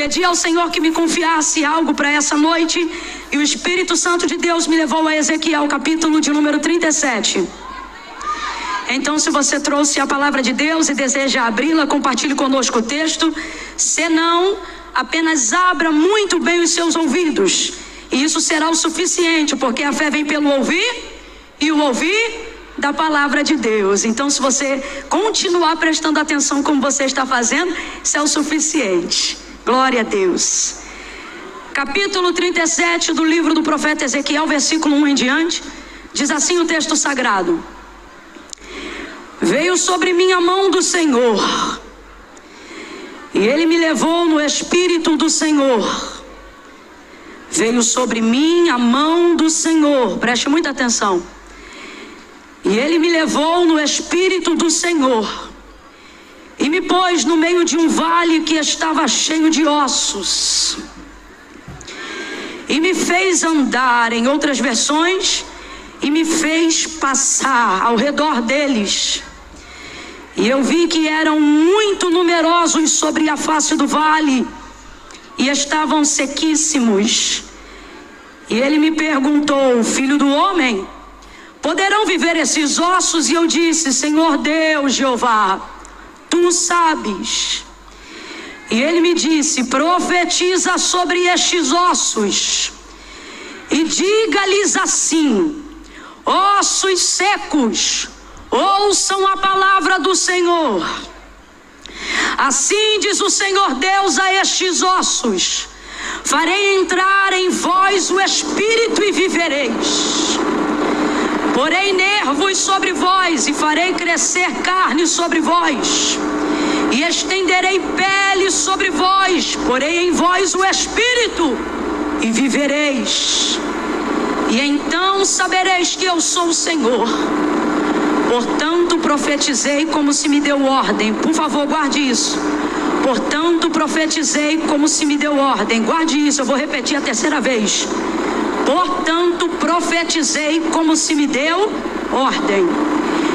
Pedi ao Senhor que me confiasse algo para essa noite, e o Espírito Santo de Deus me levou a Ezequiel, capítulo de número 37. Então, se você trouxe a palavra de Deus e deseja abri-la, compartilhe conosco o texto. Se não, apenas abra muito bem os seus ouvidos, e isso será o suficiente, porque a fé vem pelo ouvir, e o ouvir da palavra de Deus. Então, se você continuar prestando atenção como você está fazendo, isso é o suficiente. Glória a Deus. Capítulo 37 do livro do profeta Ezequiel, versículo 1 em diante, diz assim o texto sagrado: Veio sobre mim a mão do Senhor, e Ele me levou no Espírito do Senhor. Veio sobre mim a mão do Senhor, preste muita atenção. E Ele me levou no Espírito do Senhor, e me pôs no meio de um vale que estava cheio de ossos, e me fez andar, em outras versões, e me fez passar ao redor deles. E eu vi que eram muito numerosos sobre a face do vale, e estavam sequíssimos. E Ele me perguntou: Filho do homem, poderão viver esses ossos? E eu disse: Senhor Deus, Jeová, Tu sabes. E Ele me disse: profetiza sobre estes ossos, e diga-lhes assim: ossos secos, ouçam a palavra do Senhor. Assim diz o Senhor Deus a estes ossos: farei entrar em vós o Espírito e vivereis. Porei nervos sobre vós e farei crescer carne sobre vós, e estenderei pele sobre vós, porei em vós o Espírito e vivereis. E então sabereis que eu sou o Senhor. Portanto profetizei como se me deu ordem. Por favor, guarde isso. Portanto profetizei como se me deu ordem. Guarde isso, eu vou repetir a terceira vez. Portanto profetizei como se me deu ordem.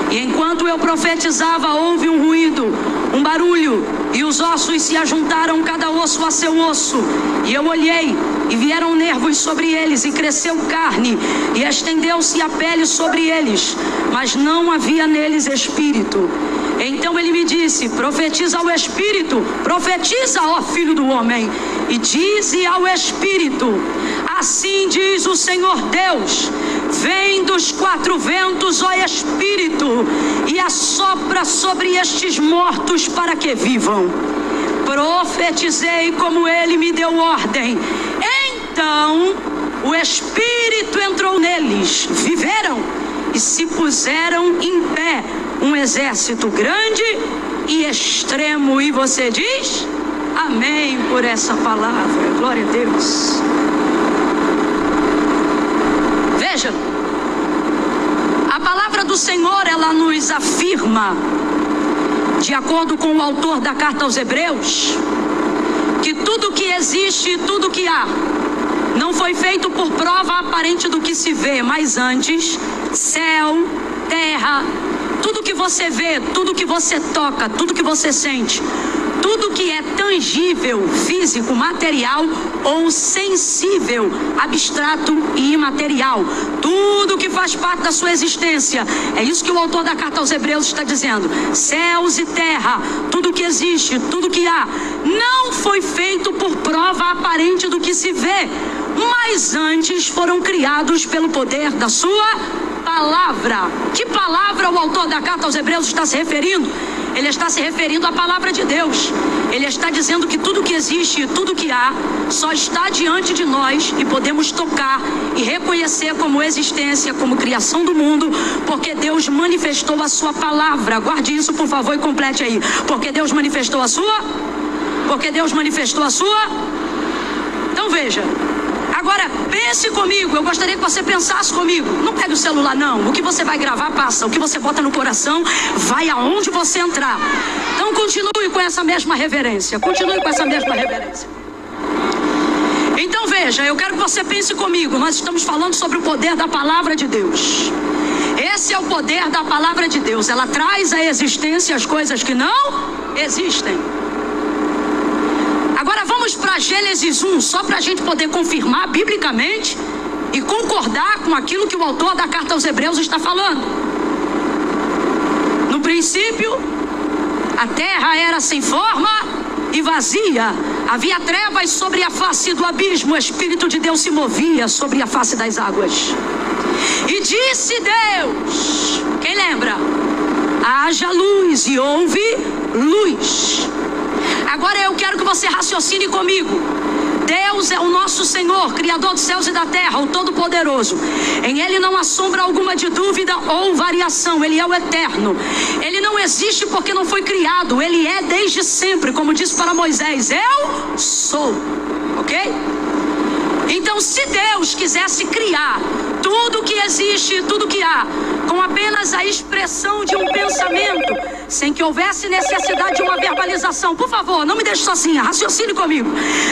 E enquanto eu profetizava, houve um ruído, um barulho, e os ossos se ajuntaram, cada osso a seu osso. E eu olhei, e vieram nervos sobre eles, e cresceu carne, e estendeu-se a pele sobre eles, mas não havia neles espírito. Então Ele me disse: profetiza ao Espírito, profetiza, ó Filho do homem, e dize ao Espírito: assim diz o Senhor Deus, vem dos quatro ventos, ó Espírito, e assopra sobre estes mortos para que vivam. Profetizei como Ele me deu ordem. Então o Espírito entrou neles, viveram e se puseram em pé, um exército grande e extremo. E você diz amém por essa palavra. Glória a Deus. Veja, a palavra do Senhor, ela nos afirma, de acordo com o autor da carta aos Hebreus, que tudo que existe, tudo que há, não foi feito por prova aparente do que se vê, mas antes, céu, terra, tudo que você vê, tudo que você toca, tudo que você sente, tudo que é tangível, físico, material ou sensível, abstrato e imaterial, tudo que faz parte da sua existência, é isso que o autor da carta aos Hebreus está dizendo. Céus e terra, tudo que existe, tudo que há, não foi feito por prova aparente do que se vê, mas antes foram criados pelo poder da sua palavra. Que palavra o autor da carta aos Hebreus está se referindo? Ele está se referindo à palavra de Deus. Ele está dizendo que tudo que existe e tudo que há só está diante de nós e podemos tocar e reconhecer como existência, como criação do mundo, porque Deus manifestou a sua palavra. Guarde isso, por favor, e complete aí. Porque Deus manifestou a sua? Porque Deus manifestou a sua? Então veja. Agora, pense comigo, eu gostaria que você pensasse comigo. Não pegue o celular, não. O que você vai gravar, passa. O que você bota no coração, vai aonde você entrar. Então, continue com essa mesma reverência. Continue com essa mesma reverência. Então, veja, eu quero que você pense comigo. Nós estamos falando sobre o poder da palavra de Deus. Esse é o poder da palavra de Deus. Ela traz à existência as coisas que não existem. Agora, vamos Vamos para Gênesis 1, só para a gente poder confirmar biblicamente e concordar com aquilo que o autor da carta aos Hebreus está falando. No princípio, a terra era sem forma e vazia, havia trevas sobre a face do abismo, o Espírito de Deus se movia sobre a face das águas. E disse Deus, quem lembra? Haja luz, e houve luz. Agora eu quero que você raciocine comigo. Deus é o nosso Senhor, Criador dos céus e da terra, o Todo-Poderoso. Em Ele não há sombra alguma de dúvida ou variação. Ele é o eterno. Ele não existe porque não foi criado. Ele é desde sempre, como disse para Moisés: eu sou. Ok? Então, se Deus quisesse criar tudo que existe, tudo que há, com apenas a expressão de um pensamento, sem que houvesse necessidade de uma verbalização, por favor, não me deixe sozinha, raciocine comigo.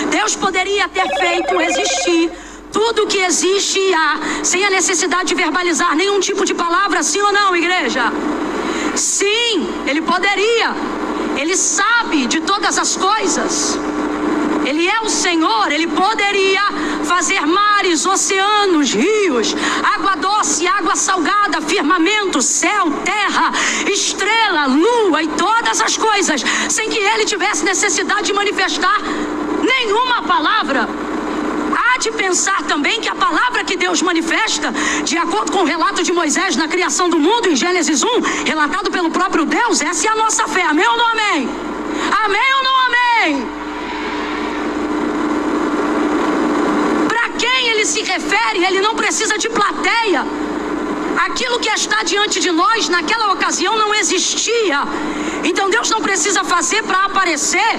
Deus poderia ter feito existir tudo que existe e há, sem a necessidade de verbalizar nenhum tipo de palavra, sim ou não, igreja? Sim, Ele poderia. Ele sabe de todas as coisas. Ele é o Senhor, Ele poderia fazer mares, oceanos, rios, água doce, água salgada, firmamento, céu, terra, estrela, lua e todas as coisas, sem que Ele tivesse necessidade de manifestar nenhuma palavra. Há de pensar também que a palavra que Deus manifesta, de acordo com o relato de Moisés na criação do mundo, em Gênesis 1, relatado pelo próprio Deus, essa é a nossa fé. Amém ou não amém? Amém ou não amém? Quem Ele se refere, Ele não precisa de plateia. Aquilo que está diante de nós naquela ocasião não existia. Então Deus não precisa fazer para aparecer.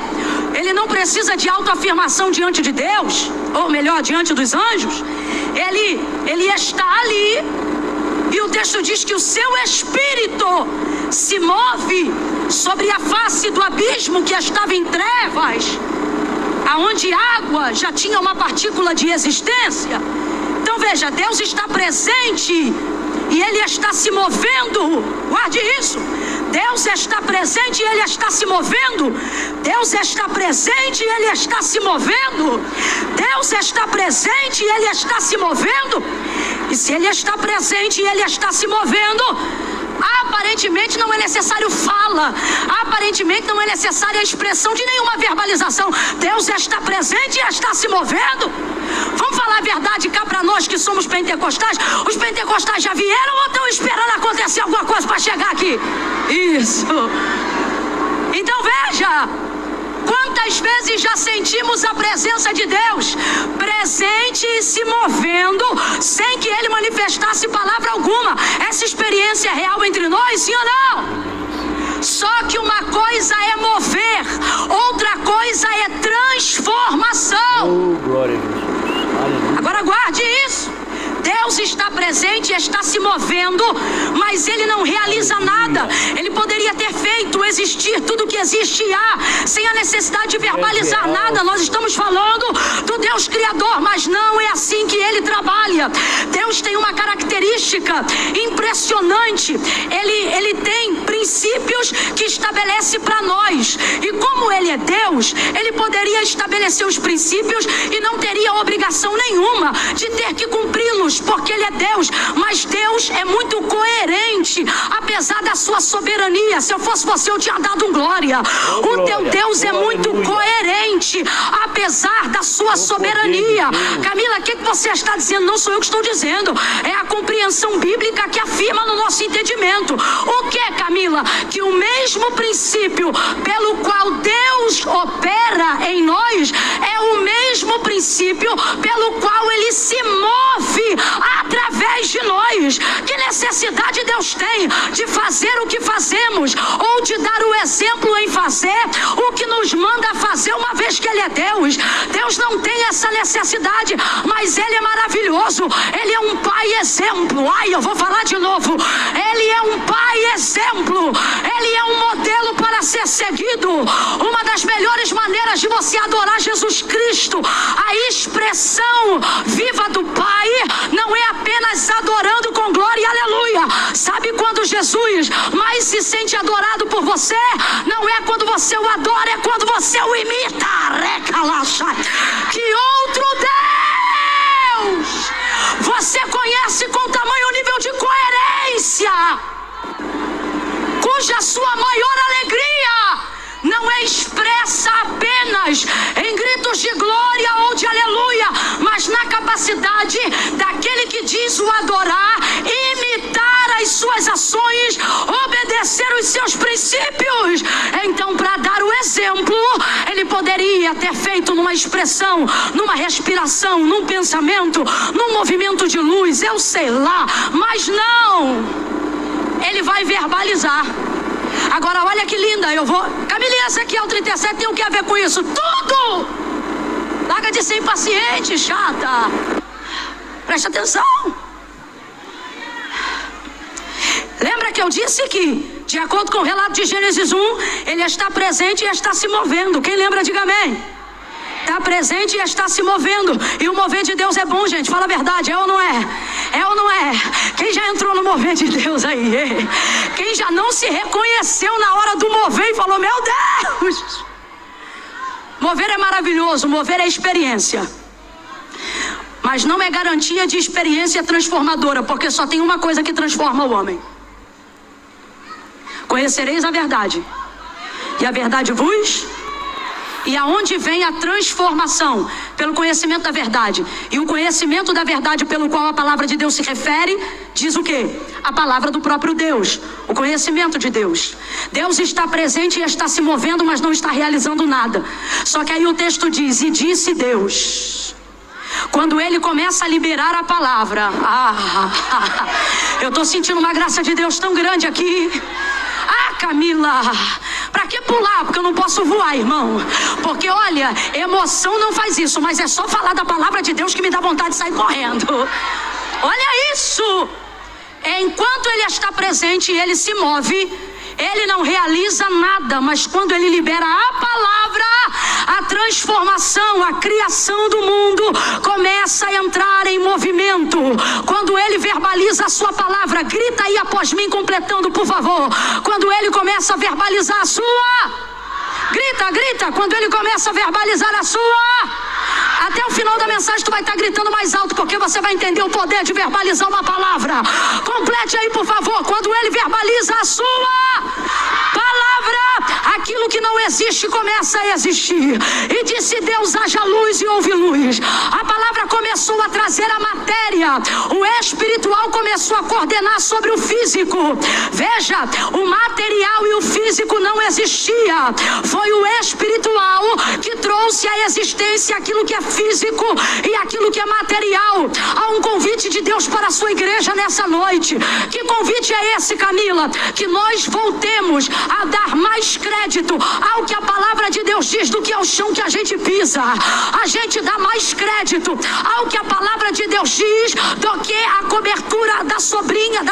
Ele não precisa de autoafirmação diante de Deus, ou melhor, diante dos anjos. Ele está ali. E o texto diz que o seu espírito se move sobre a face do abismo que estava em trevas, aonde água já tinha uma partícula de existência. Então veja, Deus está presente e Ele está se movendo. Guarde isso. Deus está presente e Ele está se movendo. Deus está presente e Ele está se movendo. Deus está presente e Ele está se movendo. E se Ele está presente e Ele está se movendo, aparentemente não é necessário fala, aparentemente não é necessária a expressão de nenhuma verbalização. Deus está presente e está se movendo. Vamos falar a verdade cá para nós que somos pentecostais. Os pentecostais já vieram ou estão esperando acontecer alguma coisa para chegar aqui? Isso. Então veja, quantas vezes já sentimos a presença de Deus presente e se movendo sem que Ele manifestasse palavra alguma. Essa experiência é real entre nós, sim ou não? Só que uma coisa é mover, outra coisa é transformação. Glória a Deus. Agora guarde isso. Deus está presente e está se movendo, mas Ele não realiza nada. Ele poderia ter feito existir tudo que existe e há, sem a necessidade de verbalizar nada. Nós estamos falando do Deus Criador, mas não é assim que Ele trabalha. Deus tem uma característica impressionante. Ele tem princípios que estabelece para nós. E como Ele é Deus, Ele poderia estabelecer os princípios e não teria obrigação nenhuma de ter que cumpri-los, porque Ele é Deus. Mas Deus é muito coerente, apesar da sua soberania. Se eu fosse você, eu tinha dado um glória. O teu Deus é muito coerente, apesar da sua soberania. Camila, o que você está dizendo? Não sou eu que estou dizendo, é a compreensão bíblica que afirma no nosso entendimento. O que, Camila? Que o mesmo princípio pelo qual Deus opera em nós é o mesmo princípio pelo qual Ele se move através de nós. Que necessidade Deus tem de fazer o que fazemos, ou de dar o exemplo em fazer o que nos manda fazer, uma vez que Ele é Deus? Deus não tem essa necessidade, mas Ele é maravilhoso. Ele é um pai exemplo. Ai, eu vou falar de novo. Ele é um pai exemplo. Ele é um modelo para ser seguido. Uma das melhores maneiras de você adorar Jesus Cristo, a expressão viva do Pai, não é apenas adorando com glória e aleluia. Sabe quando Jesus mais se sente adorado por você? Não é quando você o adora, é quando você o imita. Que outro Deus você conhece com tamanho nível de coerência, cuja sua maior alegria não é expressa apenas em gritos de glória ou de aleluia, mas na capacidade daquele que diz o adorar, imitar as suas ações, obedecer os seus princípios. Então, para dar o exemplo, ele poderia ter feito numa expressão, numa respiração, num pensamento, num movimento de luz, eu sei lá, mas não, ele vai verbalizar. Agora olha que linda, Camilinha, Ezequiel 37 tem o que a ver com isso? Tudo! Larga de ser impaciente, chata. Preste atenção. Lembra que eu disse que, de acordo com o relato de Gênesis 1, ele está presente e está se movendo. Quem lembra, diga amém. Está presente e está se movendo. E o mover de Deus é bom, gente. Fala a verdade, é ou não é? É ou não é? Quem já entrou no mover de Deus aí? Quem já não se reconheceu na hora do mover e falou, meu Deus! Mover é maravilhoso, mover é experiência. Mas não é garantia de experiência transformadora, porque só tem uma coisa que transforma o homem. Conhecereis a verdade, e a verdade vos... E aonde vem a transformação? Pelo conhecimento da verdade. E o conhecimento da verdade pelo qual a palavra de Deus se refere, diz o quê? A palavra do próprio Deus. O conhecimento de Deus. Deus está presente e está se movendo, mas não está realizando nada. Só que aí o texto diz, e disse Deus. Quando ele começa a liberar a palavra. Eu estou sentindo uma graça de Deus tão grande aqui. Camila, pra que pular? Porque eu não posso voar, irmão. Porque olha, emoção não faz isso, mas é só falar da palavra de Deus que me dá vontade de sair correndo. Olha isso. Enquanto ele está presente e ele se move, ele não realiza nada, mas quando ele libera a palavra, a transformação, a criação do mundo começa a entrar em movimento. Quando ele verbaliza a sua palavra, grita aí após mim, completando, por favor. Quando ele começa a verbalizar a sua, grita, quando ele começa a verbalizar a sua, até o final da mensagem tu vai estar gritando mais alto, porque você vai entender o poder de verbalizar uma palavra. Complete aí, por favor. Quando ele verbaliza a sua palavra, aquilo que não existe começa a existir. E disse Deus, haja luz, e houve luz. A palavra começou a trazer a matéria. O espiritual começou a coordenar sobre o físico. Veja, o material e o físico não existia. Foi o espiritual que trouxe à existência aquilo que é físico e aquilo que é material. Há um convite de Deus para a sua igreja nessa noite. Que convite é esse, Camila? Que nós voltemos a dar mais crédito ao que a palavra de Deus diz do que ao chão que a gente pisa. A gente dá mais crédito ao que a palavra de Deus diz do que a cobertura da sombrinha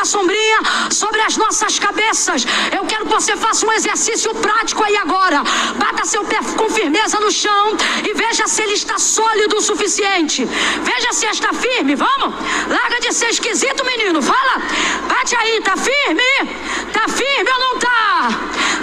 sobre as nossas cabeças. Eu quero que você faça um exercício prático aí agora. Bata seu pé com firmeza no chão e veja se ele está sólido o suficiente. Veja se está firme, vamos? Larga de ser esquisito, menino, fala. Bate aí, tá firme? Tá firme ou não tá?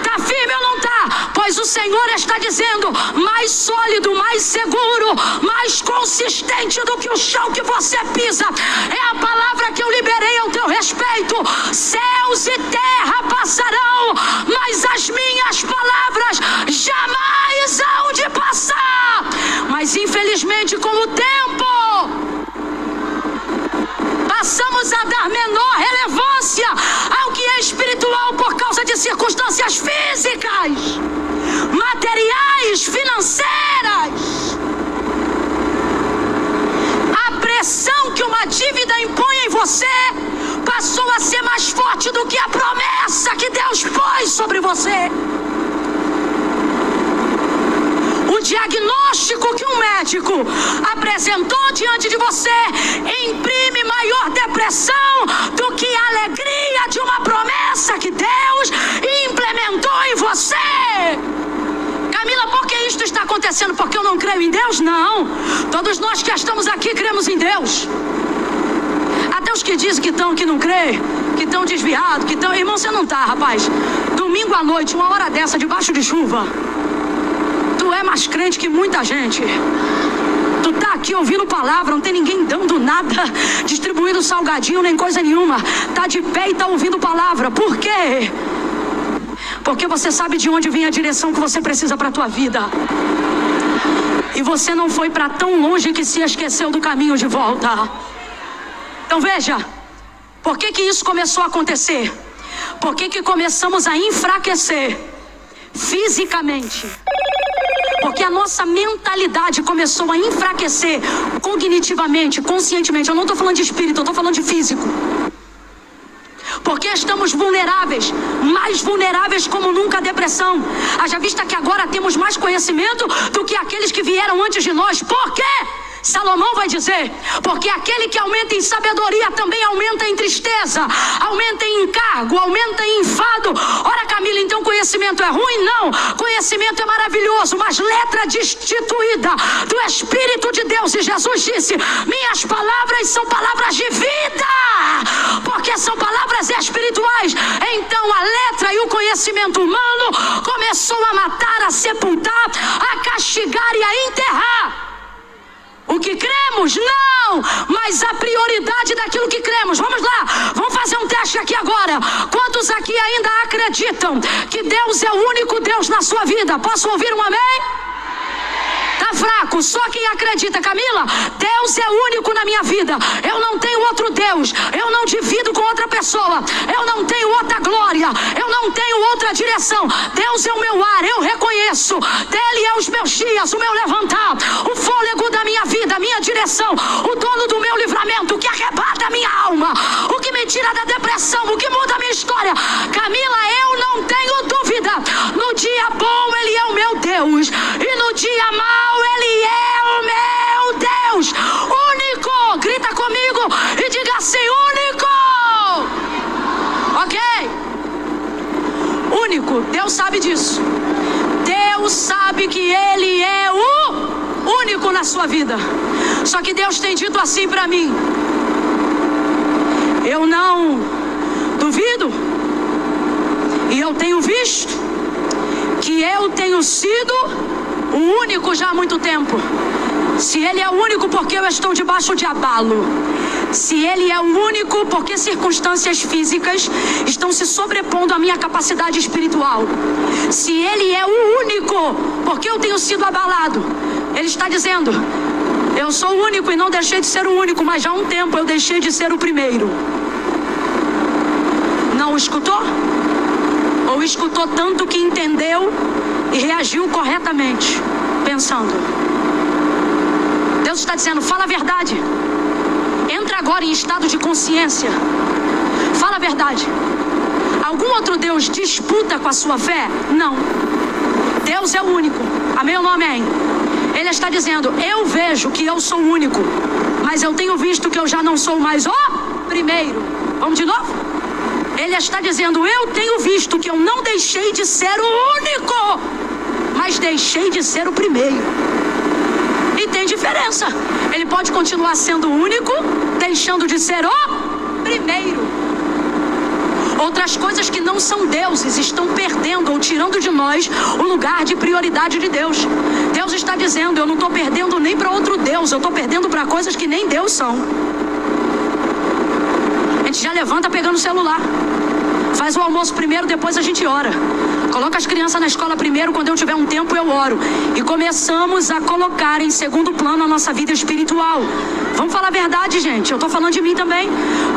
Tá firme ou não tá? Pois o Senhor está dizendo, mais sólido, mais seguro, mais consistente do que o chão que você pisa. É a palavra que eu liberei ao teu respeito. Céus e terra passarão, mas as minhas palavras jamais hão de passar. Mas infelizmente, com o tempo, passamos a dar menor relevância ao que é espiritual por causa de circunstâncias físicas, materiais, financeiras. A pressão que uma dívida impõe em você passou a ser mais forte do que a promessa que Deus pôs sobre você. O diagnóstico que um médico apresentou diante de você imprime maior depressão do que a alegria de uma promessa que Deus implementou em você. Camila, por que isto está acontecendo? Porque eu não creio em Deus? Não. Todos nós que estamos aqui cremos em Deus. Até Até os que dizem que estão, que não creem, que estão desviados, que estão... Irmão, você não está, rapaz. Domingo à noite, uma hora dessa, debaixo de chuva, tu é mais crente que muita gente. Tu tá aqui ouvindo palavra, não tem ninguém dando nada, distribuindo salgadinho, nem coisa nenhuma. Tá de pé e tá ouvindo palavra. Por quê? Porque você sabe de onde vem a direção que você precisa para a tua vida. E você não foi para tão longe que se esqueceu do caminho de volta. Então veja, por que que isso começou a acontecer? Por que que começamos a enfraquecer fisicamente? Porque a nossa mentalidade começou a enfraquecer cognitivamente, conscientemente. Eu não estou falando de espírito, eu estou falando de físico. Porque estamos vulneráveis, mais vulneráveis como nunca à depressão. Haja vista que agora temos mais conhecimento do que aqueles que vieram antes de nós. Por quê? Salomão vai dizer, porque aquele que aumenta em sabedoria também aumenta em tristeza, aumenta em encargo, aumenta em enfado. Ora, Camila, então conhecimento é ruim? Não, conhecimento é maravilhoso, mas letra destituída do Espírito de Deus. E Jesus disse, minhas palavras são palavras de vida, porque são palavras espirituais. Então a letra e o conhecimento humano começou a matar, a sepultar, a castigar e a enterrar o que cremos. Não, mas a prioridade daquilo que cremos. Vamos lá, vamos fazer um teste aqui agora. Quantos aqui ainda acreditam que Deus é o único Deus na sua vida? Posso ouvir um amém? Tá fraco, só quem acredita. Camila, Deus é único na minha vida. Eu não tenho outro Deus. Eu não divido com outra pessoa. Eu não tenho outra glória. Eu não tenho outra direção. Deus é o meu ar, eu reconheço. Dele é os meus dias, o meu levantar, o fôlego da minha vida, a minha direção, o dono do meu livramento, o que arrebata a minha alma, o que me tira da depressão, o que muda a minha história. Camila, eu não tenho dúvida. No dia bom Ele é o meu Deus, e no dia mau Ele é o meu Deus. Único, grita comigo e diga assim, único. Ok? Único, Deus sabe disso. Deus sabe que Ele é o único na sua vida. Só que Deus tem dito assim para mim, eu não duvido, e eu tenho visto que eu tenho sido o único já há muito tempo. Se Ele é o único, porque eu estou debaixo de abalo. Se Ele é o único, porque circunstâncias físicas estão se sobrepondo à minha capacidade espiritual. Se Ele é o único, porque eu tenho sido abalado. Ele está dizendo, eu sou o único e não deixei de ser o único, mas já há um tempo eu deixei de ser o primeiro. Não o escutou? Ou escutou tanto que entendeu e reagiu corretamente, pensando. Deus está dizendo, fala a verdade. Entra agora em estado de consciência. Fala a verdade. Algum outro Deus disputa com a sua fé? Não. Deus é o único. Amém ou não amém? Ele está dizendo, eu vejo que eu sou o único, mas eu tenho visto que eu já não sou mais o primeiro. Vamos de novo? Ele está dizendo, eu tenho visto que eu não deixei de ser o único, mas deixei de ser o primeiro. E tem diferença. Ele pode continuar sendo o único, deixando de ser o primeiro. Outras coisas que não são deuses estão perdendo ou tirando de nós o lugar de prioridade de Deus. Deus está dizendo, eu não estou perdendo nem para outro Deus, eu estou perdendo para coisas que nem Deus são. A gente já levanta pegando o celular. Faz o almoço primeiro, depois a gente ora. Coloca as crianças na escola primeiro, quando eu tiver um tempo eu oro. E começamos a colocar em segundo plano a nossa vida espiritual. Vamos falar a verdade, gente, eu estou falando de mim também.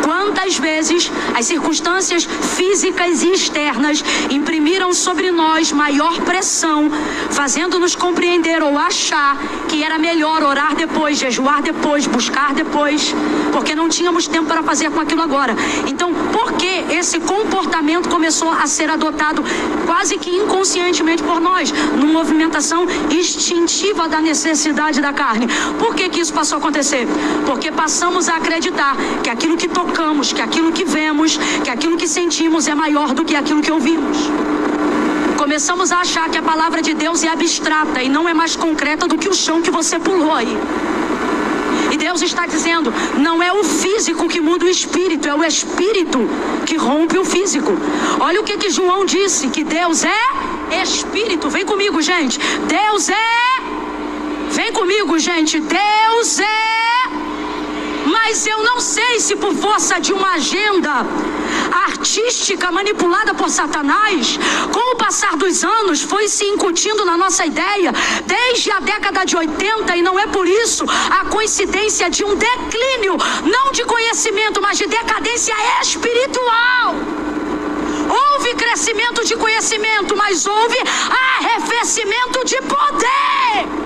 Quantas vezes as circunstâncias físicas e externas imprimiram sobre nós maior pressão, fazendo-nos compreender ou achar que era melhor orar depois, jejuar depois, buscar depois, porque não tínhamos tempo para fazer com aquilo agora. Então, por que esse comportamento começou a ser adotado quase que inconscientemente por nós, numa movimentação instintiva da necessidade da carne? Por que que isso passou a acontecer? Porque passamos a acreditar que aquilo que tocamos, que aquilo que vemos, que aquilo que sentimos é maior do que aquilo que ouvimos. Começamos a achar que a palavra de Deus é abstrata e não é mais concreta do que o chão que você pulou aí. E Deus está dizendo, não é o físico que muda o espírito, é o espírito que rompe o físico. Olha o que João disse, que Deus é espírito. Vem comigo, gente. Deus é... Vem comigo, gente. Deus é... Mas eu não sei se por força de uma agenda artística manipulada por Satanás, com o passar dos anos, foi se incutindo na nossa ideia, desde a década de 80, e não é por isso a coincidência de um declínio, não de conhecimento, mas de decadência espiritual. Houve crescimento de conhecimento, mas houve arrefecimento de poder.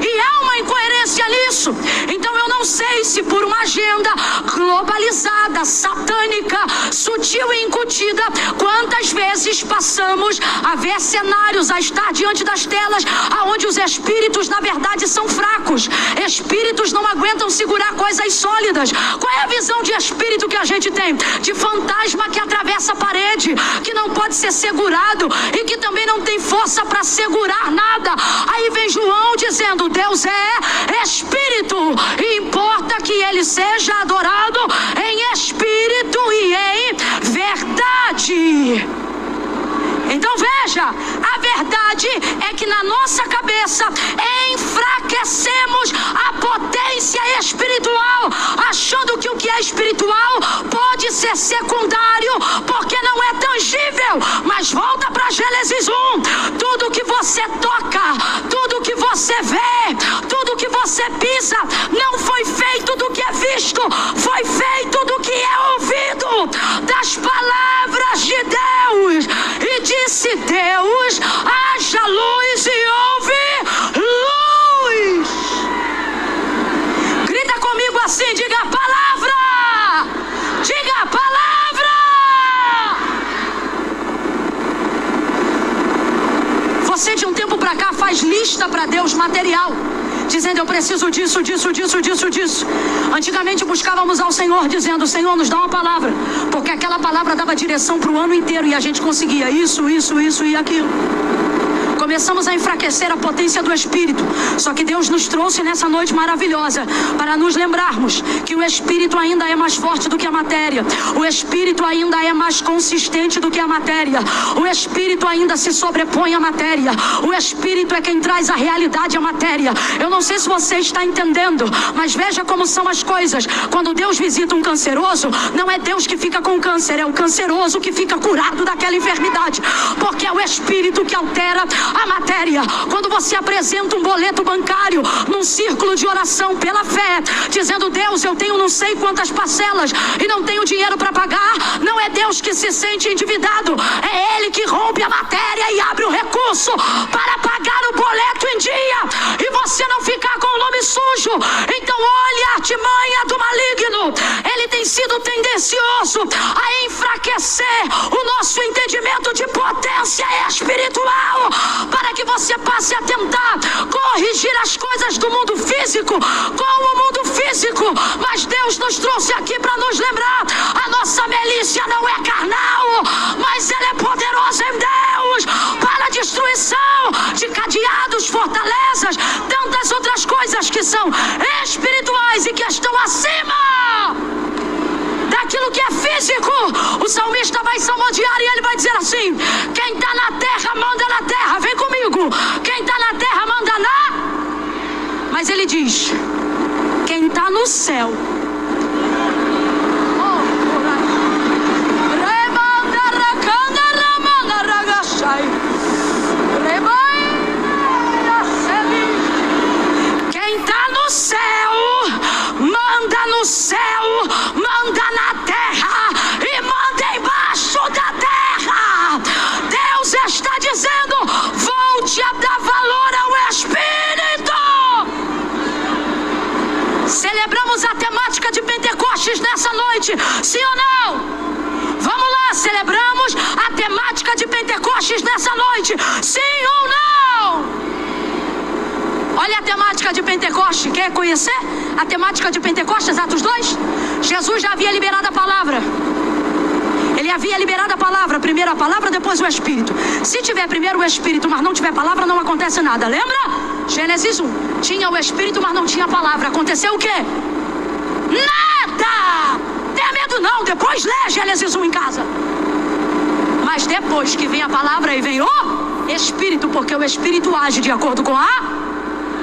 E há uma incoerência nisso. Então eu não sei se por uma agenda globalizada, satânica, sutil e incutida, quantas vezes passamos a ver cenários, a estar diante das telas, aonde os espíritos na verdade são fracos. Espíritos não aguentam segurar coisas sólidas. Qual é a visão de espírito que a gente tem? De fantasma que atravessa a parede, que não pode ser segurado e que também não tem força para segurar nada. Aí vem João dizendo, Deus é espírito, e importa que ele seja adorado em espírito e em verdade. Então veja, a verdade é que na nossa cabeça enfraquecemos a potência espiritual, achando que o que é espiritual pode ser secundário, porque não é tangível. Mas volta para Gênesis 1, tudo que você toca, tudo que você vê, tudo que você pisa, não foi feito do que é visto, foi feito do que é ouvido, das palavras de Deus. E disse Deus, haja luz, e houve luz. Grita comigo assim, diga a palavra, diga a palavra. Você de um tempo pra cá faz lista para Deus material, dizendo eu preciso disso, disso, disso, disso, disso. Antigamente buscávamos ao Senhor dizendo, Senhor, nos dá uma palavra, porque aquela palavra dava direção para o ano inteiro e a gente conseguia isso, isso, isso e aquilo. Começamos a enfraquecer a potência do Espírito. Só que Deus nos trouxe nessa noite maravilhosa para nos lembrarmos que o Espírito ainda é mais forte do que a matéria. O Espírito ainda é mais consistente do que a matéria. O Espírito ainda se sobrepõe à matéria. O Espírito é quem traz a realidade à matéria. Eu não sei se você está entendendo, mas veja como são as coisas. Quando Deus visita um canceroso, não é Deus que fica com o câncer, é o canceroso que fica curado daquela enfermidade, porque é o Espírito que altera a matéria. Quando você apresenta um boleto bancário num círculo de oração pela fé, dizendo, Deus, eu tenho não sei quantas parcelas e não tenho dinheiro para pagar, não é Deus que se sente endividado, é Ele que rompe a matéria e abre o recurso para pagar o boleto em dia e você não ficar com o nome sujo. Então olhe a artimanha do maligno. Ele tem sido tendencioso a enfraquecer o nosso entendimento de potência espiritual, para que você passe a tentar corrigir as coisas do mundo físico com o mundo físico. Mas Deus nos trouxe aqui para nos lembrar, a nossa milícia não é carnal, mas ela é poderosa em Deus para a destruição de cadeados, fortalezas, tantas outras coisas que são espirituais e que estão acima daquilo que é físico. O salmista vai salmodiar e ele vai dizer assim, quem está na terra manda na terra. Vem comigo, quem está na terra manda na... Mas ele diz, quem está no céu no céu, manda na terra e manda embaixo da terra. Deus está dizendo, volte a dar valor ao Espírito. Celebramos a temática de Pentecostes nessa noite, sim ou não? Vamos lá, celebramos a temática de Pentecostes nessa noite, sim ou não? Olha a temática de Pentecostes, quer conhecer a temática de Pentecostes, Atos 2? Jesus já havia liberado a palavra. Ele havia liberado a palavra, primeiro a palavra, depois o Espírito. Se tiver primeiro o Espírito, mas não tiver palavra, não acontece nada, lembra? Gênesis 1. Tinha o Espírito, mas não tinha a palavra. Aconteceu o quê? Nada! Tenha medo não, depois lê Gênesis 1 em casa. Mas depois que vem a palavra, aí vem o Espírito, porque o Espírito age de acordo com a...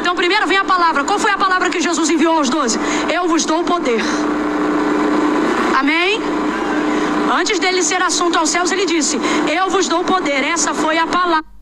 Então primeiro vem a palavra. Qual foi a palavra que Jesus enviou aos 12? Eu vos dou o poder. Amém? Antes dele ser assunto aos céus, ele disse, eu vos dou o poder. Essa foi a palavra.